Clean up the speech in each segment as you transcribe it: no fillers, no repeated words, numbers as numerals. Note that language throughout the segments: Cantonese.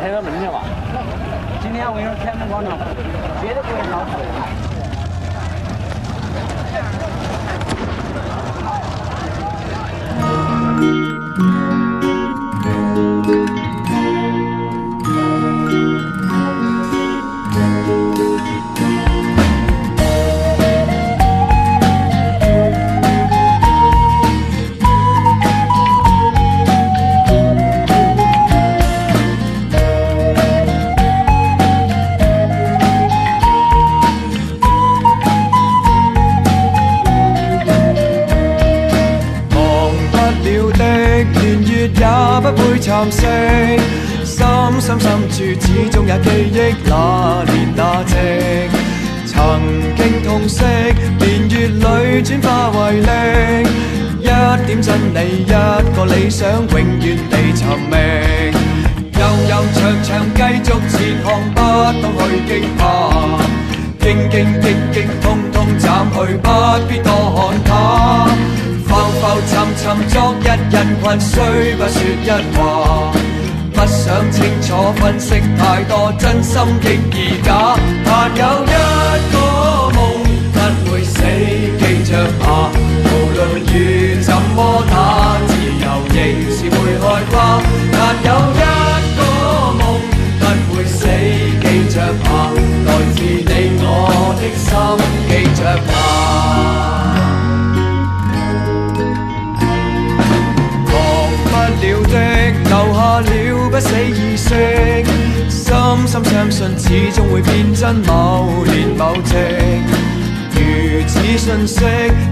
开个门去吧。今天我跟你说，天安门广场绝对不会少死人。也不會蠶食，深深處始終也記憶那年那夕，曾經痛惜，年月裏轉化為力，一點真理，一個理想，永遠地尋覓，悠悠長長繼續前行，不當去驚怕，荊荊棘棘通通斬去，不必多看它。浮浮沉沉作一人群，雖不說一話，不想清楚分析太多，真心亦而假。但有一個夢不會死，記着吧，無論雨怎麼打，自由仍是會開花。但有一個夢不會死，記着吧，來自你我的心，記着吧。了的留下了不死意識，深深相信始終會變真，某年某夕，如此信息，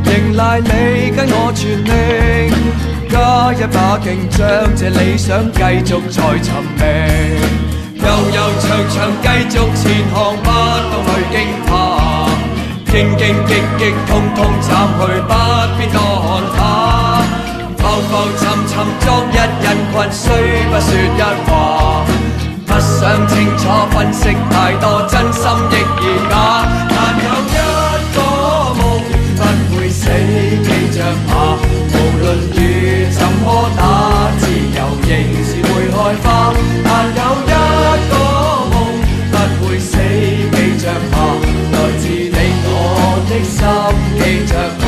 仍賴你跟我全力，加一把勁將這理想繼續再尋覓，悠悠長長繼續前行，不當去驚怕，荊荊棘棘通通斬去，不必多看它。浮浮沉沉作一人群，雖不說一話，不想清楚分析太多，真心亦而假。但有一個夢不會死，記着吧，無論雨怎麼打，自由仍是會開花。但有一個夢不會死，記着吧，來自你我的心，記着吧。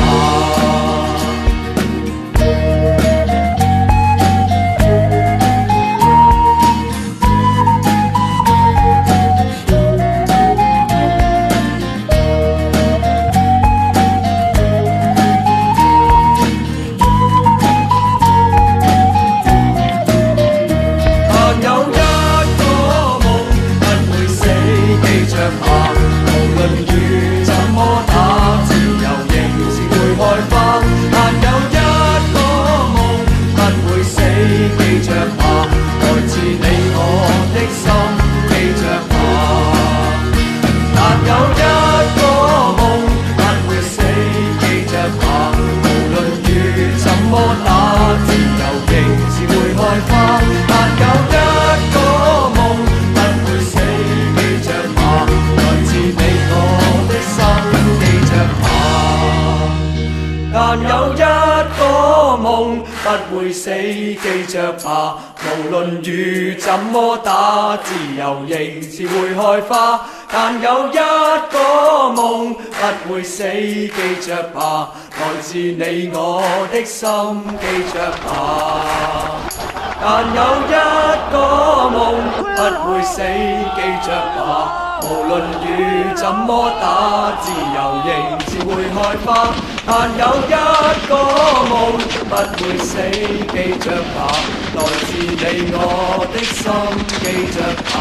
但有一個夢不會死，記着吧，無論雨怎麼打，自由仍是會開花。但有一個夢不會死，記着吧，來自你我的心，記着吧。但有一個夢不會死，記着吧，無論雨怎麼打，自由仍是會開花。但有一個夢不會死，記着吧，來自你我的心，記着吧。